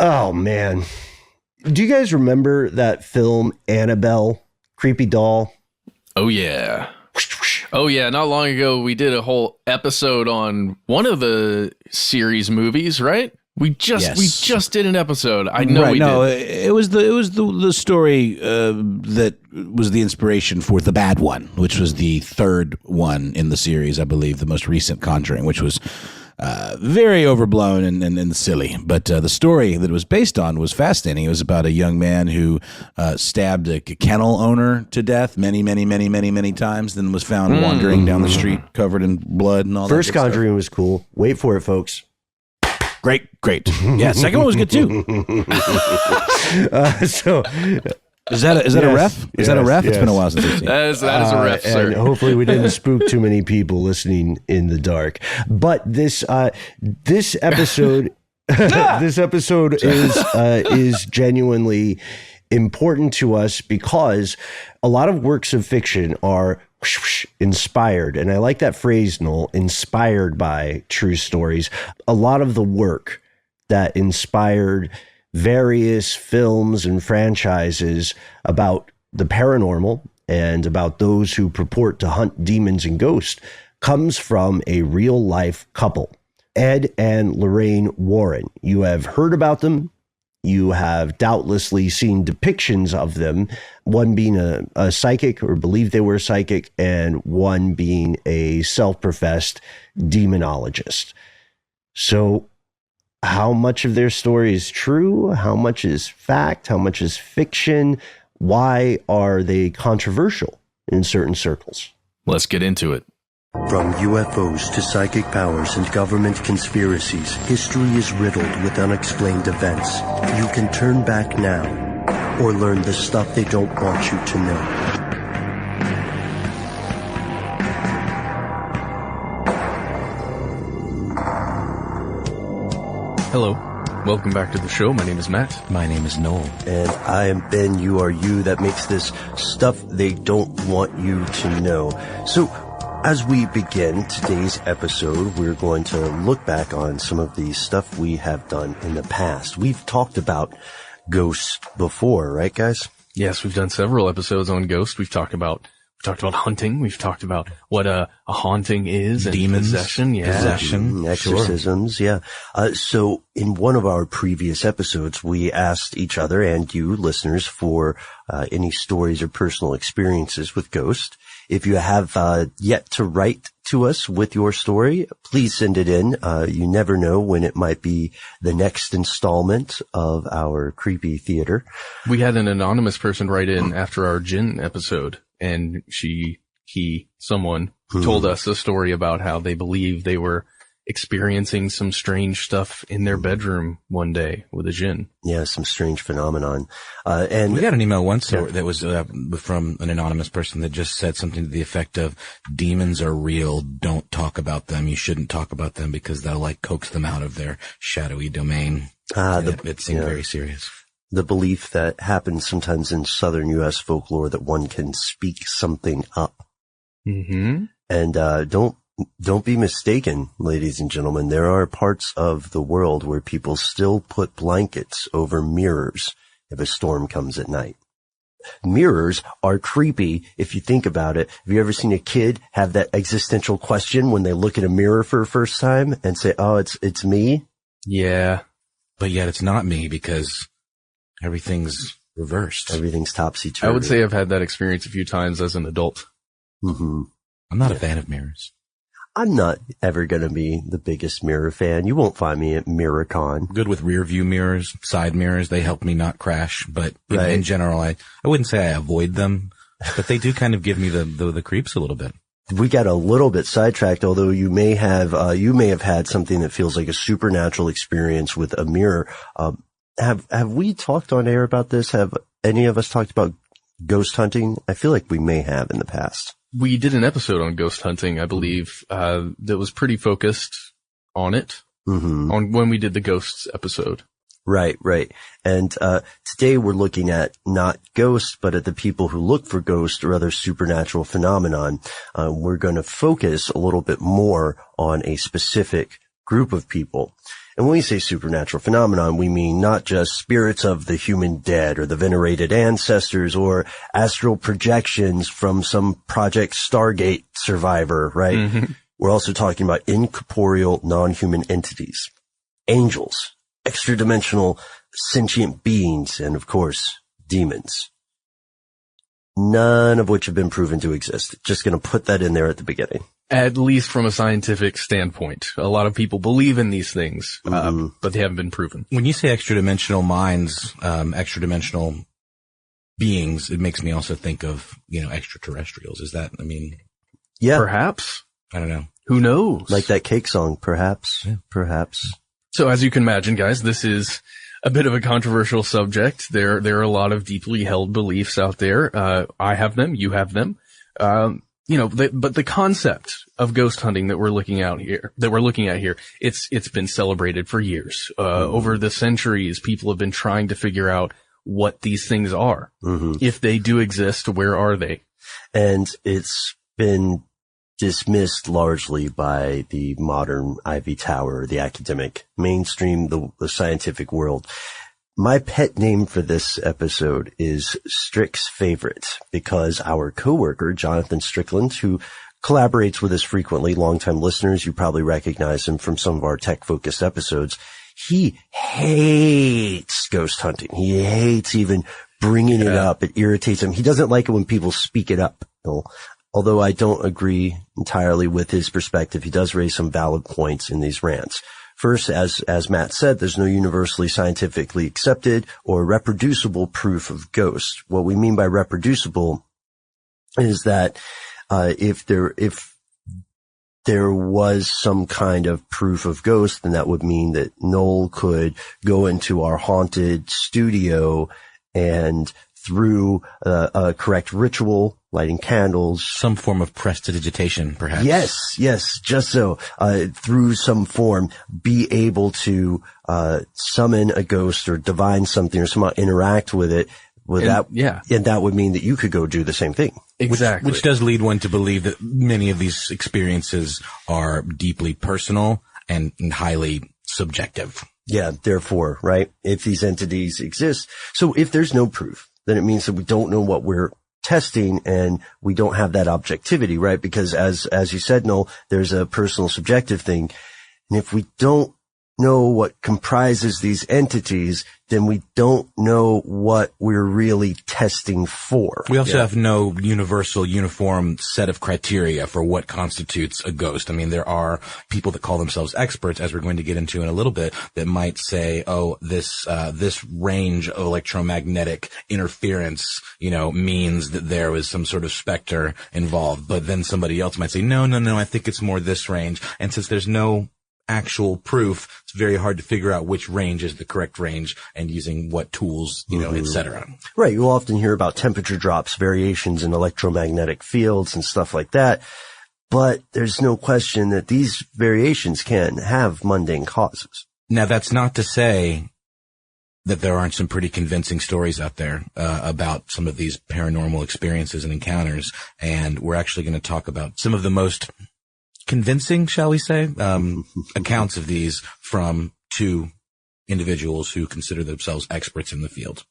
Oh, man. Do you guys remember that film, Annabelle? Creepy doll? Oh, yeah. Oh, yeah. Not long ago, we did a whole episode on one of the series movies, right? We just did an episode. I know right, we did. It was the story that was the inspiration for the bad one, which was the third one in the series, I believe, the most recent Conjuring, which was very overblown and silly. But the story that it was based on was fascinating. It was about a young man who stabbed a kennel owner to death many times, then was found wandering down the street covered in blood and all that. First Conjuring was cool. Wait for it, folks. Great. Yeah, second one was good too. So is that a ref? Is that a ref? Yes. It's been a while since I've seen. That is a ref, sir. And hopefully we didn't spook too many people listening in the dark. But this episode is genuinely important to us because a lot of works of fiction are inspired. And I like that phrase, Noel, inspired by true stories. A lot of the work that inspired various films and franchises about the paranormal and about those who purport to hunt demons and ghosts comes from a real life couple, Ed and Lorraine Warren. You have heard about them. You have doubtlessly seen depictions of them, one being a psychic or believed they were a psychic, and one being a self-professed demonologist. So how much of their story is true? How much is fact? How much is fiction? Why are they controversial in certain circles? Let's get into it. From UFOs to psychic powers and government conspiracies, history is riddled with unexplained events. You can turn back now or learn the stuff they don't want you to know. Hello. Welcome back to the show. My name is Matt. My name is Noel. And I am Ben. You are you. That makes this stuff they don't want you to know. So, as we begin today's episode, we're going to look back on some of the stuff we have done in the past. We've talked about ghosts before, right, guys? Yes, we've done several episodes on ghosts. We've talked about hunting. We've talked about what a haunting is, and demons, possession, exorcisms, sure. So in one of our previous episodes, we asked each other and you listeners for any stories or personal experiences with ghosts. If you have yet to write to us with your story, please send it in. You never know when it might be the next installment of our creepy theater. We had an anonymous person write in after our Jinn episode, and someone told us a story about how they believe they were experiencing some strange stuff in their bedroom one day with a Jinn. Yeah, some strange phenomenon. And we got an email once that was from an anonymous person that just said something to the effect of, demons are real, don't talk about them. You shouldn't talk about them because they'll coax them out of their shadowy domain. It seemed very serious. The belief that happens sometimes in southern U.S. folklore that one can speak something up. Mm-hmm. And don't be mistaken, ladies and gentlemen. There are parts of the world where people still put blankets over mirrors if a storm comes at night. Mirrors are creepy if you think about it. Have you ever seen a kid have that existential question when they look at a mirror for the first time and say, "Oh, it's me"? Yeah. But yet it's not me because everything's reversed. Everything's topsy-turvy. I would say I've had that experience a few times as an adult. Mm-hmm. I'm not a fan of mirrors. I'm not ever going to be the biggest mirror fan. You won't find me at MirrorCon. Good with rear view mirrors, side mirrors. They help me not crash. But in general, I wouldn't say I avoid them, but they do kind of give me the creeps a little bit. We got a little bit sidetracked, although you may have had something that feels like a supernatural experience with a mirror. Have we talked on air about this? Have any of us talked about ghost hunting? I feel like we may have in the past. We did an episode on ghost hunting, I believe, that was pretty focused on it, on when we did the ghosts episode. Right. And today we're looking at not ghosts, but at the people who look for ghosts or other supernatural phenomenon. We're going to focus a little bit more on a specific group of people. And when we say supernatural phenomenon, we mean not just spirits of the human dead or the venerated ancestors or astral projections from some Project Stargate survivor, right? Mm-hmm. We're also talking about incorporeal, non-human entities, angels, extra-dimensional sentient beings, and of course, demons. None of which have been proven to exist. Just going to put that in there at the beginning. At least from a scientific standpoint. A lot of people believe in these things, but they haven't been proven. When you say extra-dimensional minds, extra-dimensional beings, it makes me also think of, extraterrestrials. Is that, Yeah. Perhaps. I don't know. Who knows? Like that cake song, perhaps. Yeah. Perhaps. So as you can imagine, guys, this is a bit of a controversial subject. There are a lot of deeply held beliefs out there. I have them. You have them. But the concept of ghost hunting that we're looking at here, it's been celebrated for years. Over the centuries, people have been trying to figure out what these things are. Mm-hmm. If they do exist, where are they? And it's been dismissed largely by the modern Ivy Tower, the academic mainstream, the scientific world. My pet name for this episode is Strick's Favorite, because our coworker, Jonathan Strickland, who collaborates with us frequently, longtime listeners, you probably recognize him from some of our tech-focused episodes, he hates ghost hunting. He hates even bringing it up. It irritates him. He doesn't like it when people speak it up. Although I don't agree entirely with his perspective, he does raise some valid points in these rants. First, as Matt said, there's no universally scientifically accepted or reproducible proof of ghosts. What we mean by reproducible is that if there was some kind of proof of ghost, then that would mean that Noel could go into our haunted studio and through a correct ritual, lighting candles. Some form of prestidigitation, perhaps. Yes, just so. Through some form, be able to summon a ghost or divine something or somehow interact with it. And that would mean that you could go do the same thing. Exactly. Which does lead one to believe that many of these experiences are deeply personal and highly subjective. Yeah, therefore, right? If these entities exist. So if there's no proof, then it means that we don't know what we're testing and we don't have that objectivity, right? Because as you said, Noel, there's a personal subjective thing. And if we don't know what comprises these entities, then we don't know what we're really testing for. We also have no universal, uniform set of criteria for what constitutes a ghost. There are people that call themselves experts, as we're going to get into in a little bit, that might say, this range of electromagnetic interference, means that there was some sort of specter involved. But then somebody else might say, no, I think it's more this range. And since there's no actual proof, it's very hard to figure out which range is the correct range and using what tools, et cetera. Right. You'll often hear about temperature drops, variations in electromagnetic fields and stuff like that. But there's no question that these variations can have mundane causes. Now, that's not to say that there aren't some pretty convincing stories out there about some of these paranormal experiences and encounters. And we're actually going to talk about some of the most convincing, shall we say, accounts of these from two individuals who consider themselves experts in the field.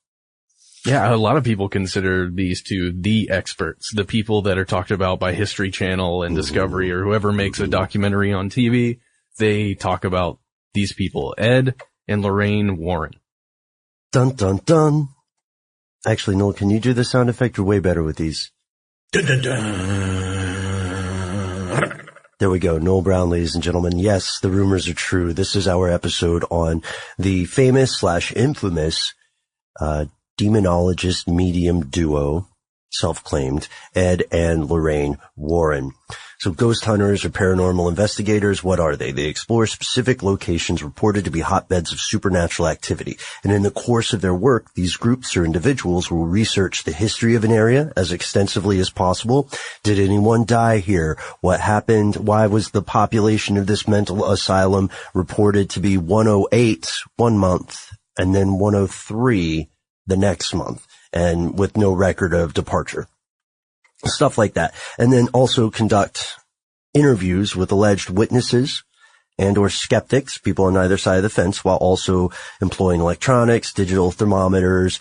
Yeah, a lot of people consider these two the experts, the people that are talked about by History Channel and Discovery or whoever makes a documentary on TV. They talk about these people, Ed and Lorraine Warren. Dun, dun, dun. Actually, Noel, can you do the sound effect? You're way better with these. Dun, dun, dun. There we go. Noel Brown, ladies and gentlemen. Yes, the rumors are true. This is our episode on the famous/infamous demonologist medium duo, self-claimed, Ed and Lorraine Warren. So ghost hunters or paranormal investigators, what are they? They explore specific locations reported to be hotbeds of supernatural activity. And in the course of their work, these groups or individuals will research the history of an area as extensively as possible. Did anyone die here? What happened? Why was the population of this mental asylum reported to be 108 one month and then 103 the next month, and with no record of departure? Stuff like that. And then also conduct interviews with alleged witnesses and or skeptics, people on either side of the fence, while also employing electronics, digital thermometers,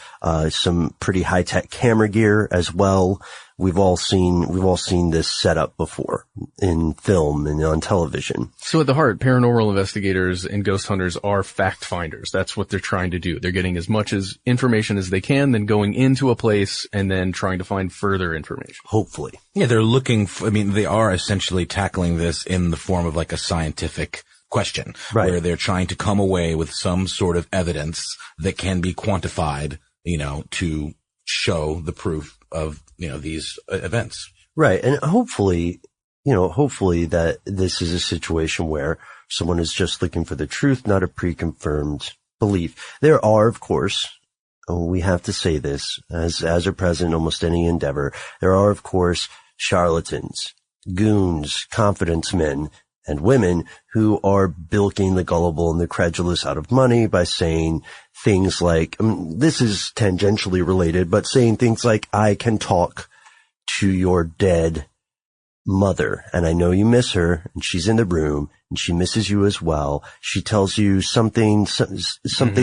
some pretty high-tech camera gear as well. We've all seen this setup before in film and on television. So at the heart, paranormal investigators and ghost hunters are fact finders. That's what they're trying to do. They're getting as much as information as they can, then going into a place and then trying to find further information. Hopefully. Yeah, they're looking for, I mean, they are essentially tackling this in the form of like a scientific question, right, where they're trying to come away with some sort of evidence that can be quantified, to show the proof of, these events. Right. And hopefully that this is a situation where someone is just looking for the truth, not a pre-confirmed belief. There are, of course, we have to say this, as are present in almost any endeavor, there are, of course, charlatans, goons, confidence men, and women who are bilking the gullible and the credulous out of money by saying things like, this is tangentially related, but saying things like, I can talk to your dead mother, and I know you miss her, and she's in the room, and she misses you as well. She tells you something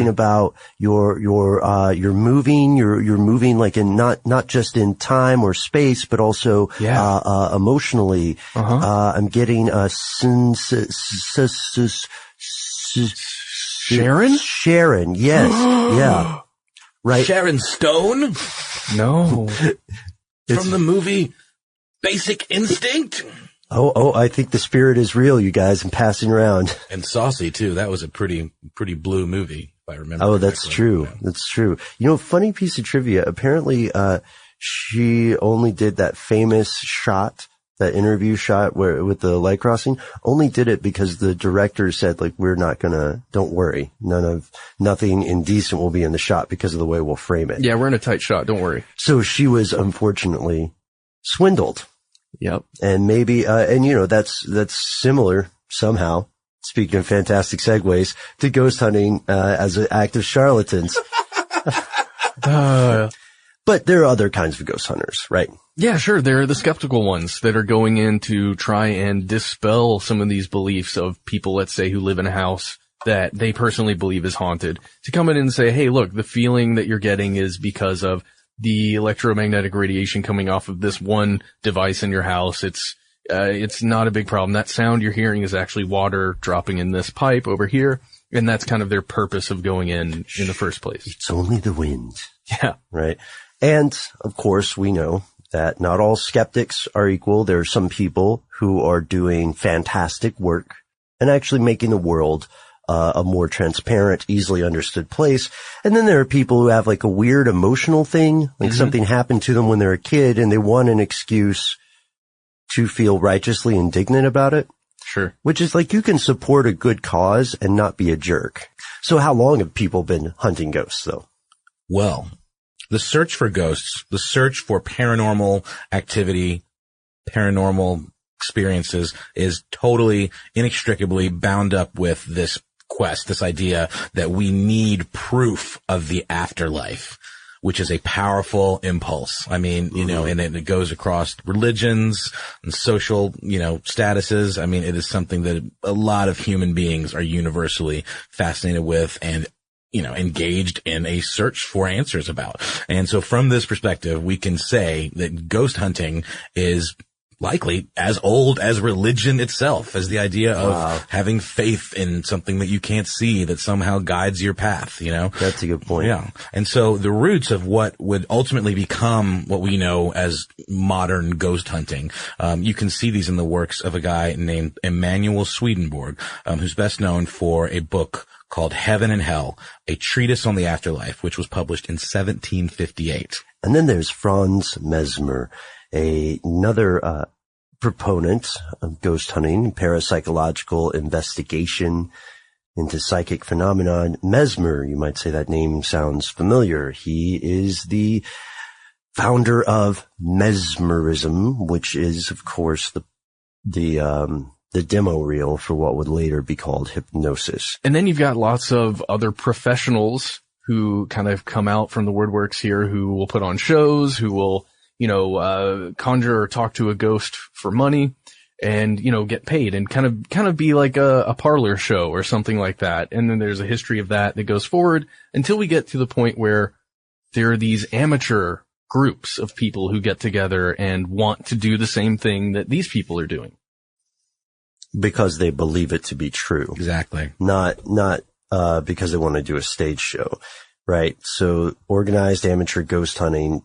about you're moving, you're moving like in not just in time or space, but also emotionally. I'm getting Sharon, yes, yeah, right. Sharon Stone? No, from the movie Basic Instinct. Oh, I think the spirit is real, you guys, and passing around. And Saucy, too. That was a pretty blue movie, if I remember. Oh, that's true. Yeah. That's true. Funny piece of trivia. Apparently, she only did that famous shot, that interview shot with the light crossing, only did it because the director said, like, don't worry. Nothing indecent will be in the shot because of the way we'll frame it. Yeah, we're in a tight shot. Don't worry. So she was unfortunately swindled. Yep. And maybe, that's similar somehow, speaking of fantastic segues, to ghost hunting, as an act of charlatans. But there are other kinds of ghost hunters, right? Yeah, sure. There are the skeptical ones that are going in to try and dispel some of these beliefs of people, let's say, who live in a house that they personally believe is haunted, to come in and say, hey, look, the feeling that you're getting is because of the electromagnetic radiation coming off of this one device in your house. It's not a big problem. That sound you're hearing is actually water dropping in this pipe over here. And that's kind of their purpose of going in the first place. It's only the wind. Yeah. Right. And of course, we know that not all skeptics are equal. There are some people who are doing fantastic work and actually making the world a more transparent, easily understood place. And then there are people who have like a weird emotional thing, like something happened to them when they're a kid and they want an excuse to feel righteously indignant about it. Sure. Which is like, you can support a good cause and not be a jerk. So how long have people been hunting ghosts though? Well, the search for ghosts, the search for paranormal activity, paranormal experiences is totally inextricably bound up with this quest, this idea that we need proof of the afterlife, which is a powerful impulse. I mean, and it goes across religions and social, statuses. I mean, it is something that a lot of human beings are universally fascinated with and, engaged in a search for answers about. And so from this perspective, we can say that ghost hunting is likely as old as religion itself, as the idea of having faith in something that you can't see that somehow guides your path, That's a good point. Yeah. And so the roots of what would ultimately become what we know as modern ghost hunting, you can see these in the works of a guy named Emanuel Swedenborg, who's best known for a book called Heaven and Hell, a treatise on the afterlife, which was published in 1758. And then there's Franz Mesmer, another proponent of ghost hunting, parapsychological investigation into psychic phenomenon. Mesmer, you might say that name sounds familiar. He is the founder of mesmerism, which is, of course, the demo reel for what would later be called hypnosis. And then you've got lots of other professionals who kind of come out from the woodworks here, who will put on shows, who will, conjure or talk to a ghost for money. and, get paid and kind of be like a parlor show or something like that. And then there's a history of that goes forward until we get to the point where there are these amateur groups of people who get together and want to do the same thing that these people are doing. Because they believe it to be true. Exactly. Not because they want to do a stage show, right? So organized amateur ghost hunting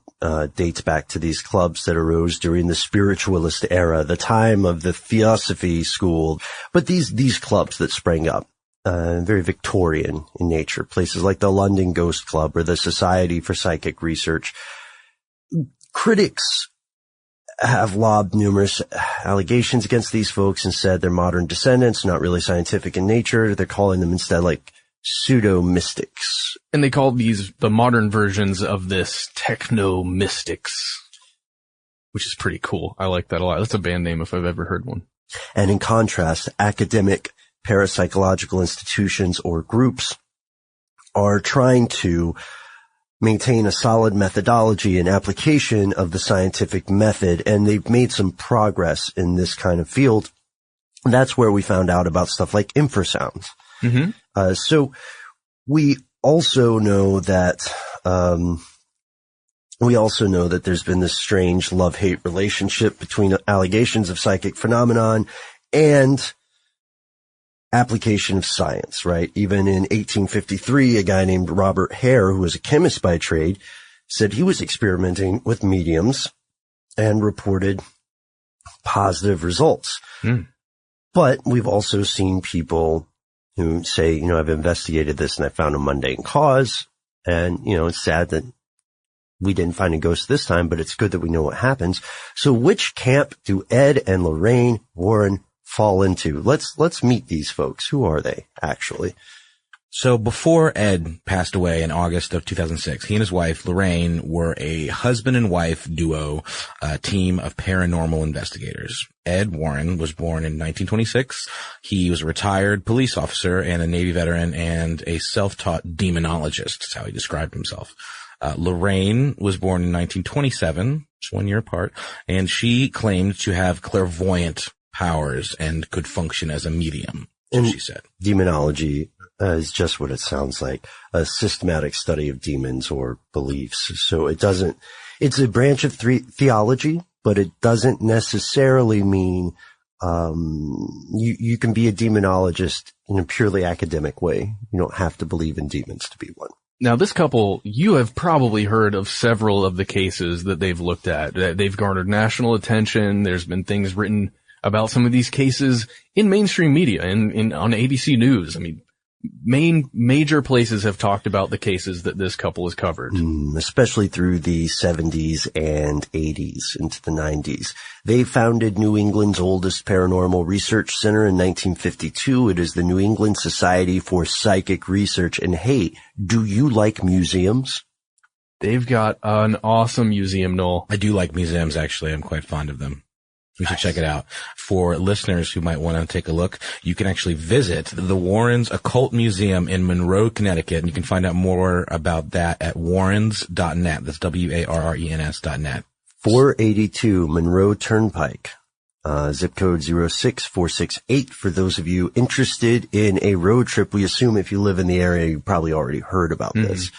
dates back to these clubs that arose during the spiritualist era, the time of the Theosophy school. But these clubs that sprang up, very Victorian in nature, places like the London Ghost Club or the Society for Psychic Research. Critics have lobbed numerous allegations against these folks and said they're modern descendants, not really scientific in nature. They're calling them instead like pseudo-mystics. And they call these the modern versions of this techno-mystics, which is pretty cool. I like that a lot. That's a band name if I've ever heard one. And in contrast, academic parapsychological institutions or groups are trying to maintain a solid methodology and application of the scientific method, and they've made some progress in this kind of field. That's where we found out about stuff like infrasounds. Mm-hmm. So we also know that there's been this strange love-hate relationship between allegations of psychic phenomenon and application of science, right? Even in 1853, a guy named Robert Hare, who was a chemist by trade, said he was experimenting with mediums and reported positive results. But we've also seen people who say, I've investigated this and I found a mundane cause. And, it's sad that we didn't find a ghost this time, but it's good that we know what happens. So which camp do Ed and Lorraine Warren fall into? Let's meet these folks. Who are they, actually? So before Ed passed away in August of 2006, he and his wife, Lorraine, were a husband and wife duo, team of paranormal investigators. Ed Warren was born in 1926. He was a retired police officer and a Navy veteran and a self-taught demonologist. That's how he described himself. Lorraine was born in 1927, just 1 year apart, and she claimed to have clairvoyant powers and could function as a medium, and she said. Demonology is just what it sounds like, a systematic study of demons or beliefs. So it's a branch of theology, but it doesn't necessarily mean you can be a demonologist in a purely academic way. You don't have to believe in demons to be one. Now, this couple, you have probably heard of several of the cases that they've looked at. They've garnered national attention. There's been things written about some of these cases in mainstream media and on ABC News. I mean, major places have talked about the cases that this couple has covered. Especially through the 70s and 80s into the 90s. They founded New England's oldest paranormal research center in 1952. It is the New England Society for Psychic Research. And hey, do you like museums? They've got an awesome museum, Noel. I do like museums, actually. I'm quite fond of them. We should check it out. For listeners who might want to take a look, you can actually visit the Warrens Occult Museum in Monroe, Connecticut, and you can find out more about that at warrens.net. That's WARRENS.net. 482 Monroe Turnpike, zip code 06468. For those of you interested in a road trip, we assume if you live in the area, you probably already heard about this.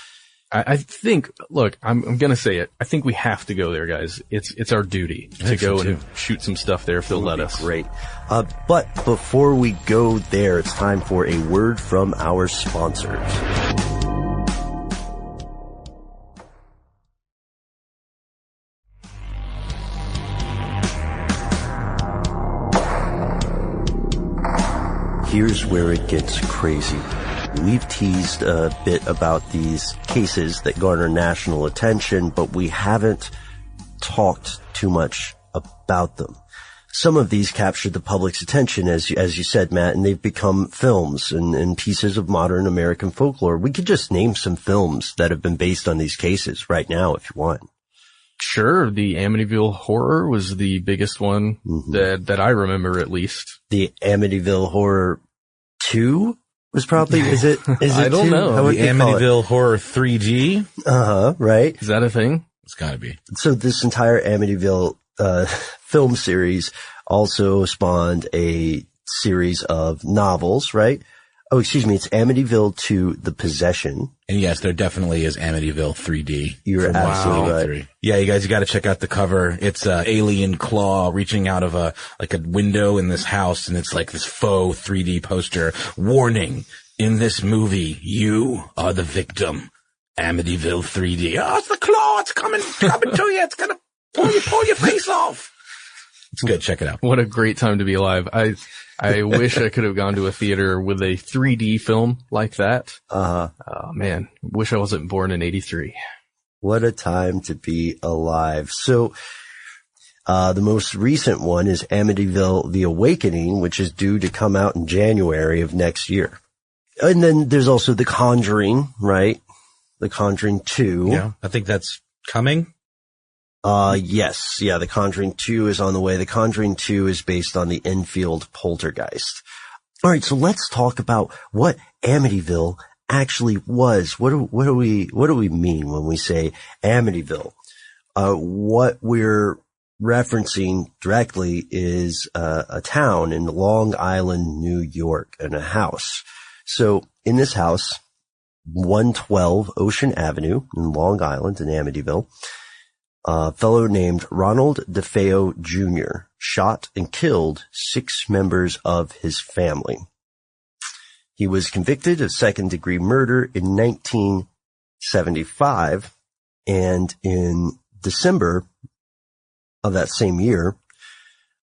I think, look, I'm going to say it. I think we have to go there, guys. It's our duty to go and shoot some stuff there if they'll let us. Great. But before we go there, it's time for a word from our sponsors. Here's where it gets crazy. We've teased a bit about these cases that garner national attention, but we haven't talked too much about them. Some of these captured the public's attention, as you said, Matt, and they've become films and pieces of modern American folklore. We could just name some films that have been based on these cases right now, if you want. Sure. The Amityville Horror was the biggest one that I remember, at least. The Amityville Horror 2? Was probably, is it I don't know. The Amityville Horror 3G? Right. Is that a thing? It's gotta be. So this entire Amityville, film series also spawned a series of novels, right? Oh, excuse me. It's Amityville 2, The Possession. And yes, there definitely is Amityville 3D. You're absolutely right. 3. Yeah, you guys got to check out the cover. It's a alien claw reaching out of a window in this house, and it's like this faux 3D poster. Warning, in this movie, you are the victim. Amityville 3D. Oh, it's the claw. It's coming to you. It's going to pull your face off. It's good. Check it out. What a great time to be alive. I wish I could have gone to a theater with a 3D film like that. Oh man, wish I wasn't born in 83. What a time to be alive. So, the most recent one is Amityville The Awakening, which is due to come out in January of next year. And then there's also The Conjuring, right? The Conjuring 2. Yeah, I think that's coming. Yes. Yeah, The Conjuring 2 is on the way. The Conjuring 2 is based on the Enfield poltergeist. All right, so let's talk about what Amityville actually was. What do we mean when we say Amityville? What we're referencing directly is a town in Long Island, New York, and a house. So in this house, 112 Ocean Avenue in Long Island in Amityville, a fellow named Ronald DeFeo Jr. shot and killed 6 members of his family. He was convicted of second-degree murder in 1975, and in December of that same year,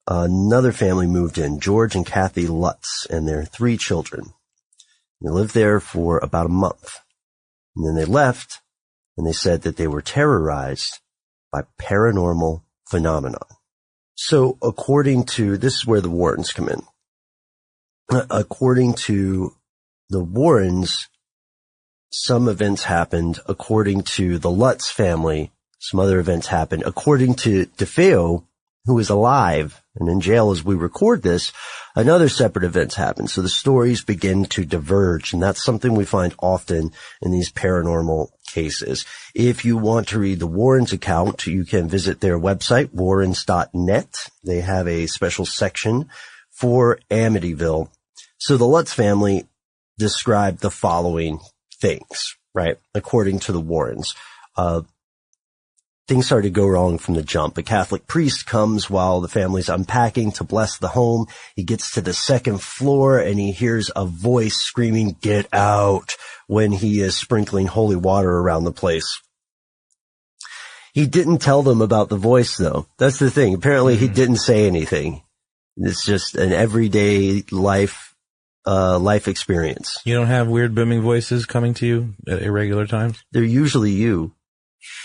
another family moved in, George and Kathy Lutz, and their 3 children. They lived there for about a month, and then they left, and they said that they were terrorized by paranormal phenomenon. So this is where the Warrens come in. According to the Warrens, some events happened. According to the Lutz family, some other events happened. According to DeFeo, who is alive and in jail as we record this, another separate events happened. So the stories begin to diverge, and that's something we find often in these paranormal cases. If you want to read the Warrens account, you can visit their website, warrens.net. They have a special section for Amityville. So the Lutz family described the following things, right? According to the Warrens, things started to go wrong from the jump. A Catholic priest comes while the family's unpacking to bless the home. He gets to the 2nd floor and he hears a voice screaming, "Get out," when he is sprinkling holy water around the place. He didn't tell them about the voice, though. That's the thing. Apparently he didn't say anything. It's just an everyday life experience. You don't have weird booming voices coming to you at irregular times? They're usually you.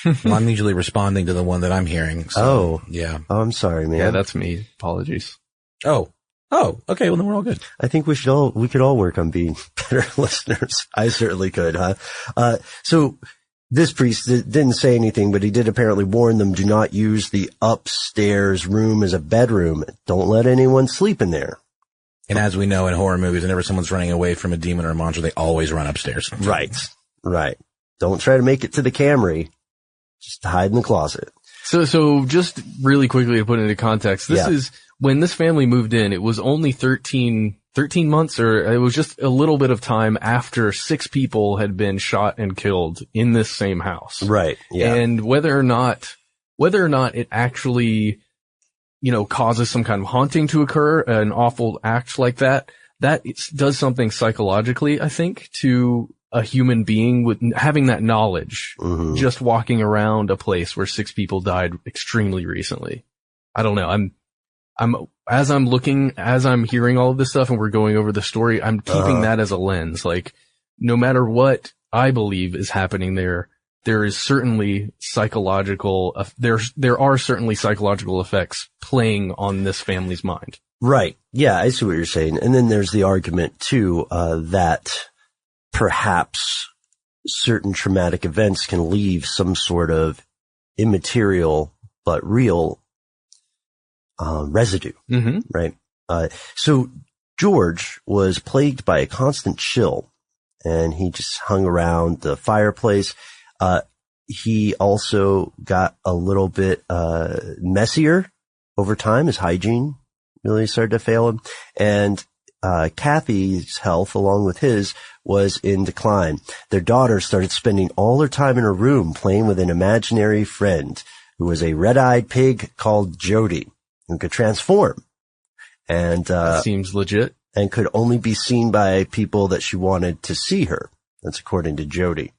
Well, I'm usually responding to the one that I'm hearing. So, yeah. Oh, I'm sorry, man. Yeah, that's me. Apologies. Oh, okay. Well, then we're all good. I think we could all work on being better listeners. I certainly could, huh? So this priest didn't say anything, but he did apparently warn them, do not use the upstairs room as a bedroom. Don't let anyone sleep in there. And as we know in horror movies, whenever someone's running away from a demon or a monster, they always run upstairs. Right. Don't try to make it to the Camry. Just hide in the closet. So just really quickly to put it into context, this is when this family moved in, it was only 13 months, or it was just a little bit of time after 6 people had been shot and killed in this same house. Right. Yeah. And whether or not it actually, causes some kind of haunting to occur, an awful act like that does something psychologically, I think, to a human being with having that knowledge, just walking around a place where 6 people died extremely recently. I don't know. As I'm hearing all of this stuff and we're going over the story, I'm keeping that as a lens. Like, no matter what I believe is happening there is certainly there are certainly psychological effects playing on this family's mind. Right. Yeah, I see what you're saying. And then there's the argument too, that perhaps certain traumatic events can leave some sort of immaterial but real residue, right? So George was plagued by a constant chill, and he just hung around the fireplace. He also got a little bit messier over time. His hygiene really started to fail him. And Kathy's health, along with his, was in decline. Their daughter started spending all her time in her room playing with an imaginary friend who was a red-eyed pig called Jody, who could transform. And That seems legit. And could only be seen by people that she wanted to see her. That's according to Jody.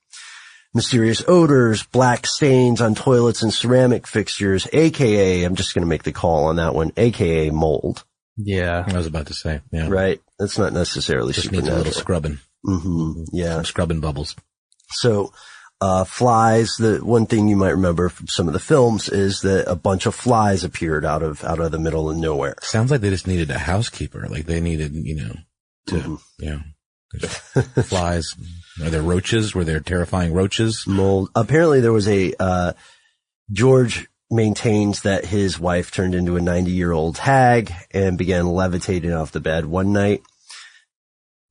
Mysterious odors, black stains on toilets and ceramic fixtures, aka, I'm just going to make the call on that one, aka mold. Yeah. I was about to say, yeah. Right? That's not necessarily Just needs a little scrubbing. Mm-hmm. Yeah. Some scrubbing bubbles. So, flies, the one thing you might remember from some of the films is that a bunch of flies appeared out of the middle of nowhere. Sounds like they just needed a housekeeper. Like they needed, flies. Are there roaches? Were there terrifying roaches? Mold. Apparently there was George maintains that his wife turned into a 90-year-old hag and began levitating off the bed one night.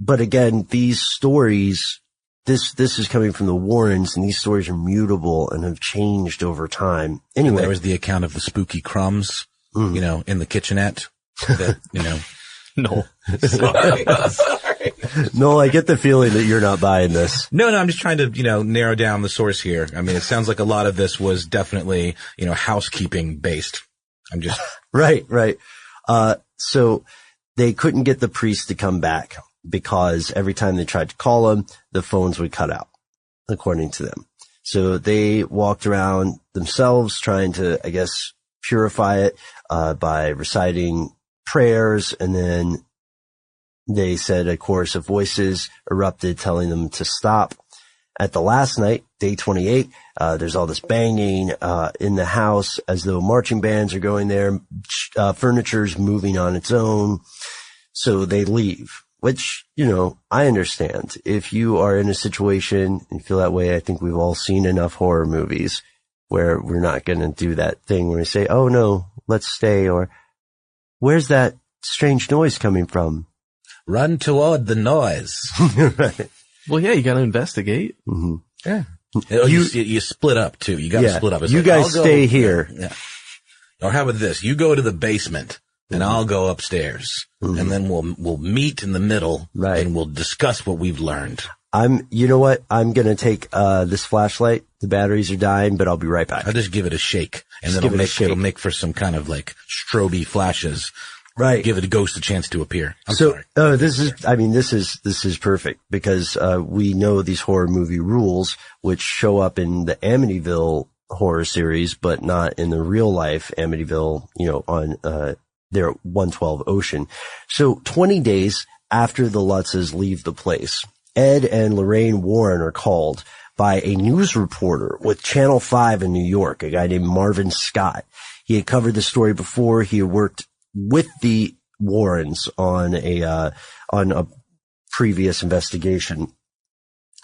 But again, these stories, this is coming from the Warrens, and these stories are mutable and have changed over time. Anyway. And there was the account of the spooky crumbs, in the kitchenette that, No. Sorry. No, I get the feeling that you're not buying this. No, I'm just trying to, narrow down the source here. I mean, it sounds like a lot of this was definitely, housekeeping based. I'm just. Right. So they couldn't get the priest to come back because every time they tried to call him, the phones would cut out, according to them. So they walked around themselves trying to, I guess, purify it, by reciting prayers, and then they said a chorus of voices erupted telling them to stop. At the last night, day 28, there's all this banging in the house as though marching bands are going there, furniture's moving on its own. So they leave, which, I understand. If you are in a situation and feel that way, I think we've all seen enough horror movies where we're not going to do that thing where we say, oh no, let's stay, or where's that strange noise coming from? Run toward the noise. Right. Well, yeah, you got to investigate. Mm-hmm. Yeah. You split up too. You got to split up. It's you like, guys stay here. Yeah. Or how about this? You go to the basement and I'll go upstairs, and then we'll meet in the middle, right, and we'll discuss what we've learned. You know what? I'm going to take, this flashlight. The batteries are dying, but I'll be right back. I'll just give it a shake, and then it'll make for some kind of like strobe flashes. Right. Give the ghost a chance to appear. I'm sorry. This is perfect because, we know these horror movie rules, which show up in the Amityville horror series, but not in the real life Amityville, on, their 112 Ocean. So 20 days after the Lutzes leave the place, Ed and Lorraine Warren are called by a news reporter with Channel 5 in New York, a guy named Marvin Scott. He had covered the story before. He had worked with the Warrens on a previous investigation.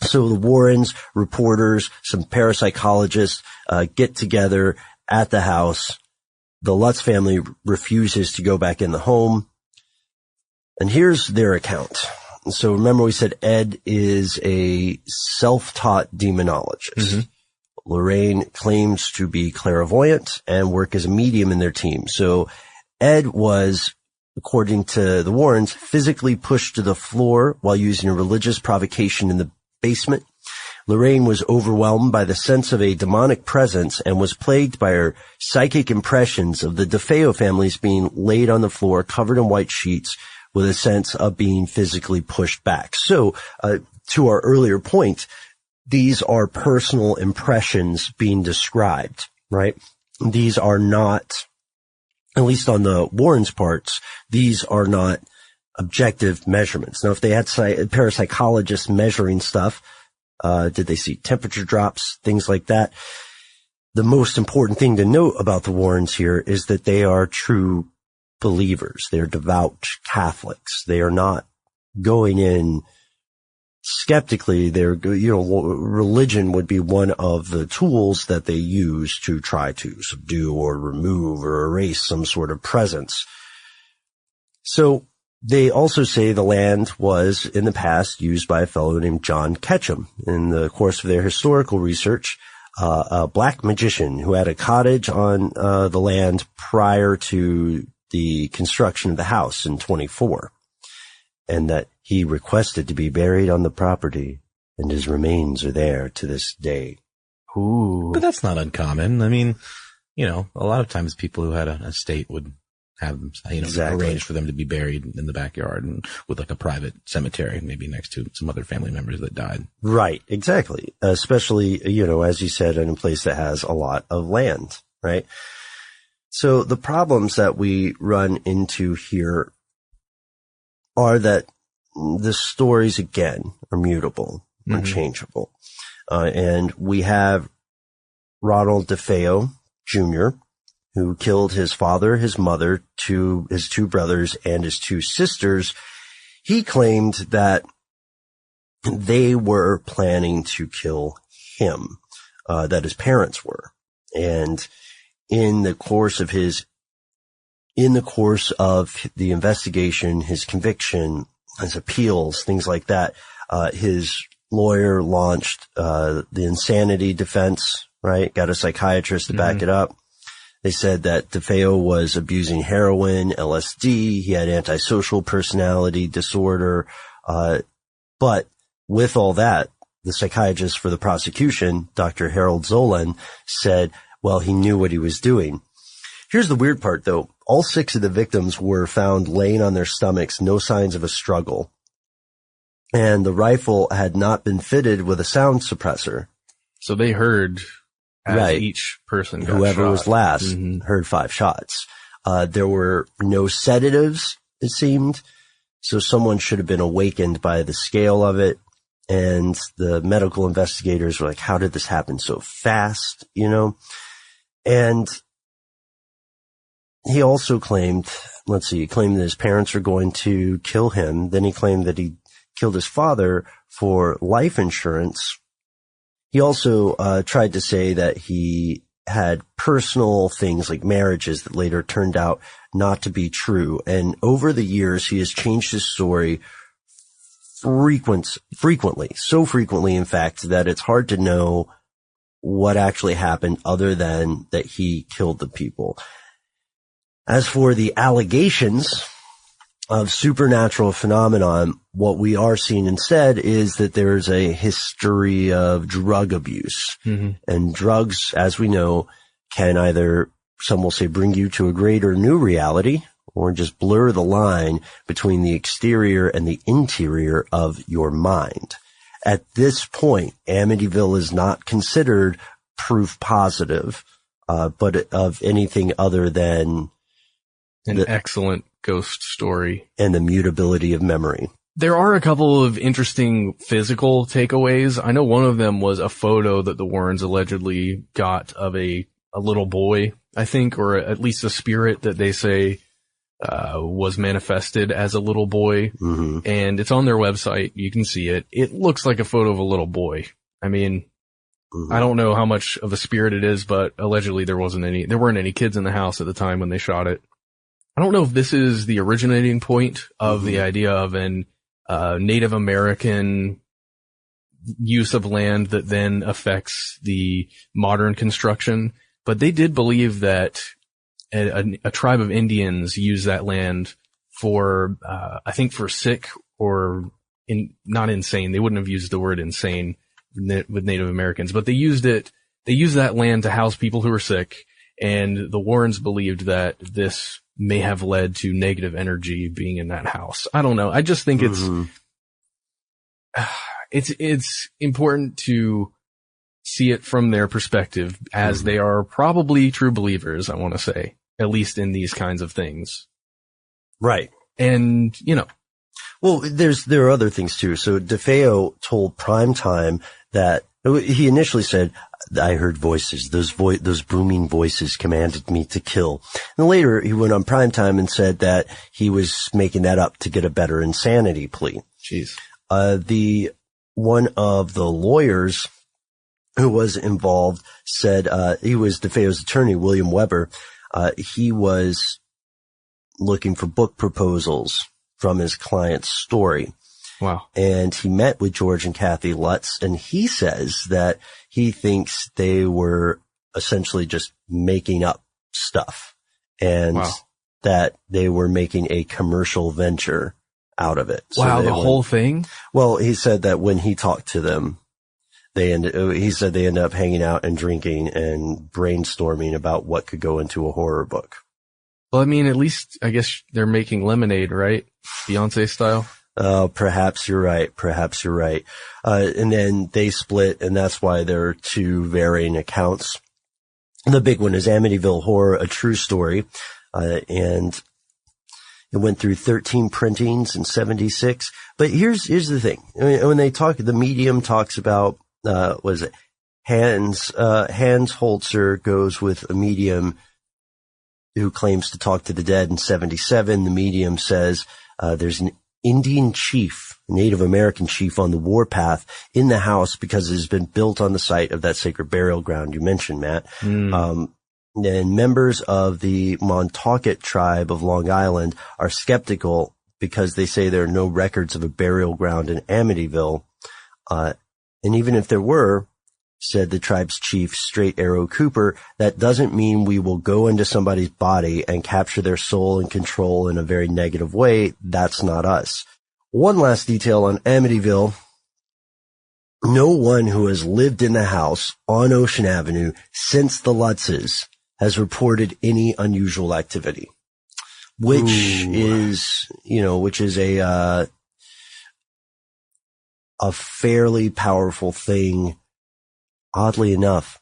So the Warrens, reporters, some parapsychologists, get together at the house. The Lutz family refuses to go back in the home. And here's their account. So remember we said Ed is a self-taught demonologist. Mm-hmm. Lorraine claims to be clairvoyant and work as a medium in their team. So Ed was, according to the Warrens, physically pushed to the floor while using a religious provocation in the basement. Lorraine was overwhelmed by the sense of a demonic presence and was plagued by her psychic impressions of the DeFeo families being laid on the floor, covered in white sheets, with a sense of being physically pushed back. So, to our earlier point, these are personal impressions being described, right? These are not, at least on the Warrens' parts, these are not objective measurements. Now, if they had parapsychologists measuring stuff, did they see temperature drops, things like that? The most important thing to note about the Warrens here is that they are true believers. They're devout Catholics. They are not going in skeptically. Religion would be one of the tools that they use to try to subdue or remove or erase some sort of presence. So they also say the land was in the past used by a fellow named John Ketchum. In the course of their historical research, a black magician who had a cottage on the land prior to the construction of the house in 24, and that he requested to be buried on the property, and his remains are there to this day. Ooh. But that's not uncommon. I mean, you know, a lot of times people who had an estate would have them, you know, Exactly. arrange for them to be buried in the backyard and with like a private cemetery, maybe next to some other family members that died. Right, exactly. Especially, you know, as you said, in a place that has a lot of land, right? So the problems that we run into here are that the stories, again, are mutable, are changeable. And we have Ronald DeFeo Jr., who killed his father, his mother, his two brothers, and his two sisters. He claimed that they were planning to kill him, that his parents were. And in the course of the investigation, his conviction, his appeals, things like that, his lawyer launched the insanity defense, right? Got a psychiatrist to back it up. They said that DeFeo was abusing heroin, LSD. He had antisocial personality disorder. But with all that, the psychiatrist for the prosecution, Dr. Harold Zolan, said, well, he knew what he was doing. Here's the weird part, though. All 6 of the victims were found laying on their stomachs, no signs of a struggle. And the rifle had not been fitted with a sound suppressor. So they heard as Right. each person got Whoever shot. was last heard 5 shots. There were no sedatives, it seemed. So someone should have been awakened by the scale of it. And the medical investigators were like, how did this happen so fast? You know? And he also claimed, he claimed that his parents were going to kill him. Then he claimed that he killed his father for life insurance. He also tried to say that he had personal things like marriages that later turned out not to be true. And over the years, he has changed his story frequently, so frequently, in fact, that it's hard to know what actually happened other than that he killed the people. As for the allegations of supernatural phenomenon, what we are seeing instead is that there's a history of drug abuse. And drugs, as we know, can either, some will say, bring you to a greater new reality, or just blur the line between the exterior and the interior of your mind. At this point, Amityville is not considered proof positive, but of anything other than An excellent ghost story. And the mutability of memory. There are a couple of interesting physical takeaways. I know one of them was a photo that the Warrens allegedly got of a little boy, I think, or at least a spirit that they say was manifested as a little boy. And it's on their website. You can see it. It looks like a photo of a little boy. I mean, I don't know how much of a spirit it is, but allegedly there weren't any kids in the house at the time when they shot it. I don't know if this is the originating point of the idea of an Native American use of land that then affects the modern construction, but they did believe that a tribe of Indians used that land for, I think for sick or not insane. They wouldn't have used the word insane with Native Americans, but they used that land to house people who were sick. And the Warrens believed that this may have led to negative energy being in that house. I don't know. I just think it's important to see it from their perspective, as they are probably true believers, I want to say, at least in these kinds of things. Right. And, you know. Well, there are other things too. So DeFeo told Primetime that he initially said, I heard voices. Those booming voices commanded me to kill. And later he went on Primetime and said that he was making that up to get a better insanity plea. Jeez. One of the lawyers who was involved said, he was DeFeo's attorney, William Weber. He was looking for book proposals from his client's story. Wow. And he met with George and Kathy Lutz, and he says that he thinks they were essentially just making up stuff, and that they were making a commercial venture out of it. Wow, the whole thing? Well, he said that when he talked to them, they ended up hanging out and drinking and brainstorming about what could go into a horror book. Well, I mean, at least I guess they're making lemonade, right? Beyonce style. Perhaps you're right. And then they split, and that's why there are two varying accounts. The big one is Amityville Horror, a true story. And it went through 13 printings in 76. But here's the thing. I mean, when they talk, the medium talks about, was it Hans Holzer goes with a medium who claims to talk to the dead in 77. The medium says, there's an Indian chief, Native American chief on the warpath in the house because it has been built on the site of that sacred burial ground you mentioned, Matt. And members of the Montaukett tribe of Long Island are skeptical because they say there are no records of a burial ground in Amityville. And even if there were, said the tribe's chief, Straight Arrow Cooper, that doesn't mean we will go into somebody's body and capture their soul and control in a very negative way. That's not us. One last detail on Amityville. No one who has lived in the house on Ocean Avenue since the Lutzes has reported any unusual activity, which is a fairly powerful thing, oddly enough,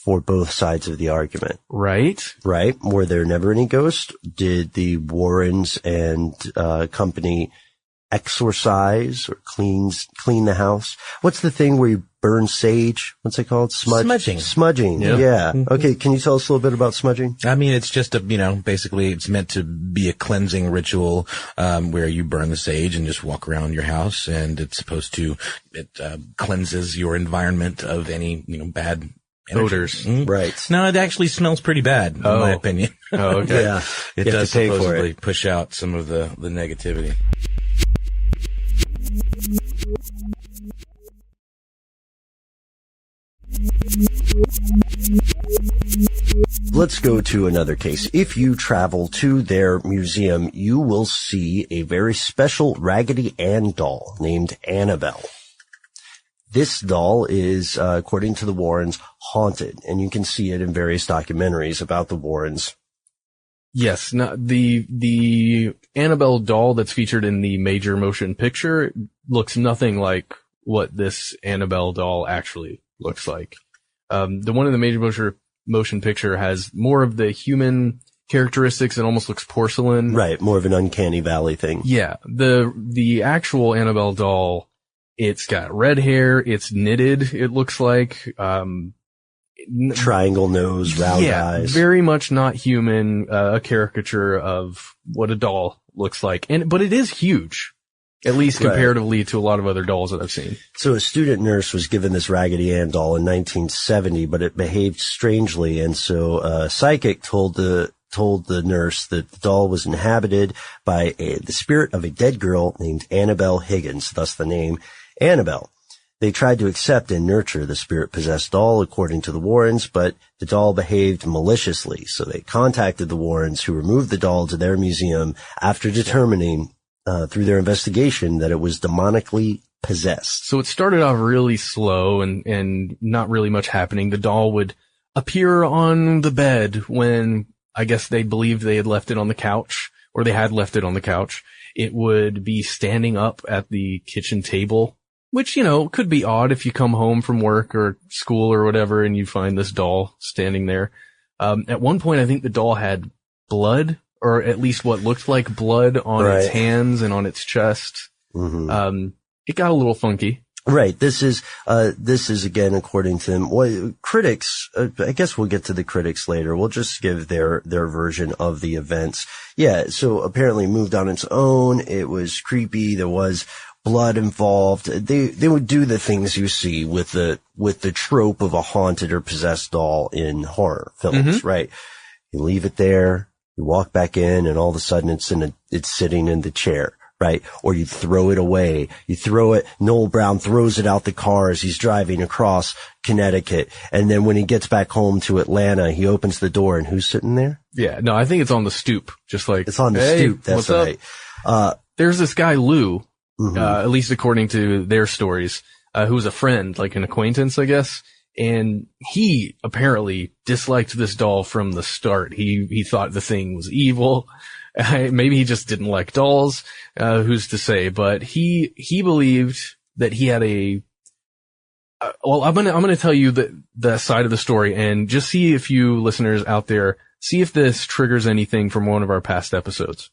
for both sides of the argument. Right? Were there never any ghosts? Did the Warrens and company exorcise or clean the house? What's the thing where you burn sage? What's it called? Smudging. Yeah. Okay. Can you tell us a little bit about smudging? I mean, it's just basically it's meant to be a cleansing ritual, where you burn the sage and just walk around your house, and it's supposed to, it cleanses your environment of any, bad odors. Mm-hmm. Right. No, it actually smells pretty bad, in my opinion. Oh, okay. Yeah. It does supposedly push out some of the negativity. Let's go to another case. If you travel to their museum, you will see a very special Raggedy Ann doll named Annabelle. This doll is, according to the Warrens, haunted, and you can see it in various documentaries about the Warrens. Yes, the Annabelle doll that's featured in the major motion picture looks nothing like what this Annabelle doll actually looks like. The one in the major motion picture has more of the human characteristics and almost looks porcelain. Right, more of an uncanny valley thing. Yeah, the actual Annabelle doll, it's got red hair, it's knitted, it looks like, triangle nose, round eyes. Very much not human, a caricature of what a doll looks like. But it is huge, at least comparatively to a lot of other dolls that I've seen. So a student nurse was given this Raggedy Ann doll in 1970, but it behaved strangely, and so a psychic told the nurse that the doll was inhabited by the spirit of a dead girl named Annabelle Higgins, thus the name Annabelle. They tried to accept and nurture the spirit-possessed doll, according to the Warrens, but the doll behaved maliciously, so they contacted the Warrens, who removed the doll to their museum after determining, through their investigation, that it was demonically possessed. So it started off really slow and not really much happening. The doll would appear on the bed when I guess they believed they had left it on the couch, or they had left it on the couch. It would be standing up at the kitchen table, which, could be odd if you come home from work or school or whatever and you find this doll standing there. At one point, I think the doll had blood, or at least what looked like blood on its hands and on its chest. Mm-hmm. It got a little funky. Right. This is again, according to them, critics, I guess we'll get to the critics later. We'll just give their version of the events. Yeah. So apparently moved on its own. It was creepy. There was blood involved. They would do the things you see with the trope of a haunted or possessed doll in horror films, right? You leave it there, you walk back in, and all of a sudden it's sitting in the chair, right? Or you throw it away. You throw it, Noel Brown throws it out the car as he's driving across Connecticut. And then when he gets back home to Atlanta, he opens the door and who's sitting there? Yeah, no, I think it's on the stoop. Just like, It's on the hey, stoop. That's what's up? right. There's this guy, Lou, Mhm. at least according to their stories, who's a friend, like an acquaintance, I guess. And he apparently disliked this doll from the start. He thought the thing was evil. Maybe he just didn't like dolls. Who's to say? But he believed that he had well, I'm gonna tell you the side of the story and just see if you listeners out there, see if this triggers anything from one of our past episodes.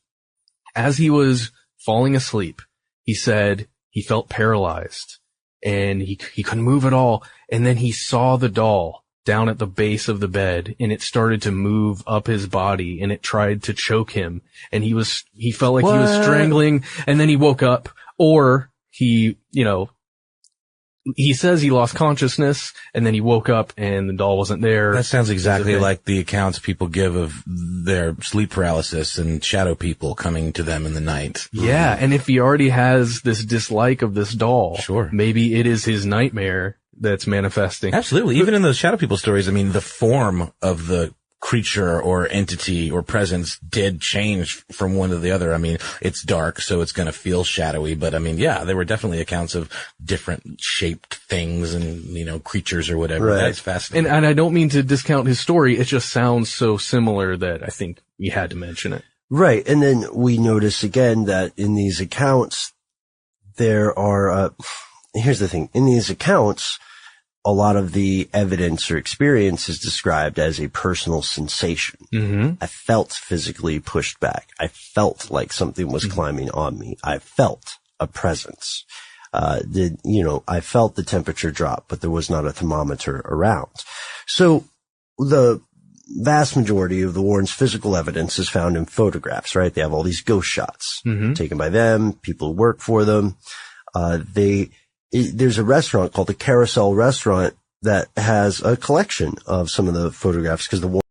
As he was falling asleep, he said he felt paralyzed and he couldn't move at all. And then he saw the doll down at the base of the bed and it started to move up his body and it tried to choke him. And he felt like he was strangling and then he woke up, or he says he lost consciousness and then he woke up and the doll wasn't there. That sounds exactly like the accounts people give of their sleep paralysis and shadow people coming to them in the night. Yeah. And if he already has this dislike of this doll, sure, maybe it is his nightmare that's manifesting. Absolutely. Even in those shadow people stories, I mean, the form of the creature or entity or presence did change from one to the other. I mean, it's dark, so it's going to feel shadowy, but I mean, yeah, there were definitely accounts of different shaped things and, creatures or whatever. Right. That's fascinating. And I don't mean to discount his story. It just sounds so similar that I think we had to mention it. Right. And then we notice again that in these accounts, there are, here's the thing. In these accounts, a lot of the evidence or experience is described as a personal sensation. Mm-hmm. I felt physically pushed back. I felt like something was climbing on me. I felt a presence. I felt the temperature drop, but there was not a thermometer around. So the vast majority of the Warrens' physical evidence is found in photographs, right? They have all these ghost shots taken by them, people who work for them. There's a restaurant called the Carousel Restaurant that has a collection of some of the photographs because the